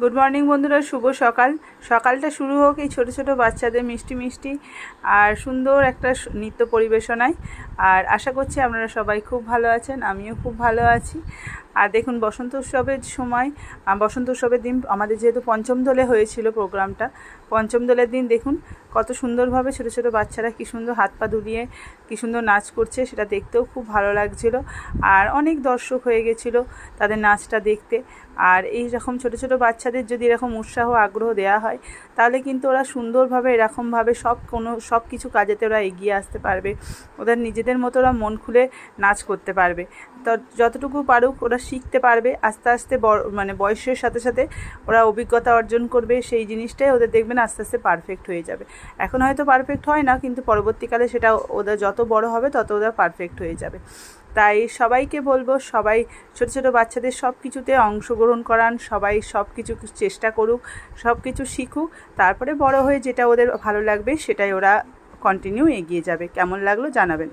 Good morning বন্ধুরা, শুভ সকাল। সকালটা শুরু হোক এই ছোটো ছোটো বাচ্চাদের মিষ্টি মিষ্টি আর সুন্দর একটা নৃত্য পরিবেশনায়। আর আশা করছি আপনারা সবাই খুব ভালো আছেন, আমিও খুব ভালো আছি। আর দেখুন, বসন্ত উৎসবের সময়, বসন্ত উৎসবের দিন আমাদের যেহেতু পঞ্চম দোলে হয়েছিল প্রোগ্রামটা, পঞ্চম দোলের দিন দেখুন কত সুন্দরভাবে ছোটো ছোটো বাচ্চারা কী সুন্দর হাত পা দুলিয়ে কী সুন্দর নাচ করছে, সেটা দেখতেও খুব ভালো লাগছিল। আর অনেক দর্শক হয়ে গেছিলো তাদের নাচটা দেখতে। আর এই রকম ছোটো ছোটো বাচ্চাদের যদি এরকম উৎসাহ আগ্রহ দেওয়া হয়, তাহলে কিন্তু ওরা সুন্দরভাবে এরকমভাবে সব কিছু কাজেতে ওরা এগিয়ে আসতে পারবে। ওদের নিজেদের মতো ওরা মন খুলে নাচ করতে পারবে। তো যতটুকু পারুক ওরা শিখতে পারবে, আস্তে আস্তে বয়সের সাথে সাথে ওরা অভিজ্ঞতা অর্জন করবে। সেই জিনিসটাই ওদের দেখবেন আস্তে আস্তে পারফেক্ট হয়ে যাবে। এখন হয়তো পারফেক্ট হয় না, কিন্তু পরবর্তীকালে সেটা ওদের যত বড় হবে তত ওদের পারফেক্ট হয়ে যাবে। তাই সবাইকে বলবো, সবাই ছোটো ছোটো বাচ্চাদের সব কিছুতে অংশগ্রহণ করান, সবাই সব কিছু চেষ্টা করুক, সব কিছু শিখুক। তারপরে বড় হয়ে যেটা ওদের ভালো লাগবে সেটাই ওরা কন্টিনিউ এগিয়ে যাবে। কেমন লাগলো জানাবেন।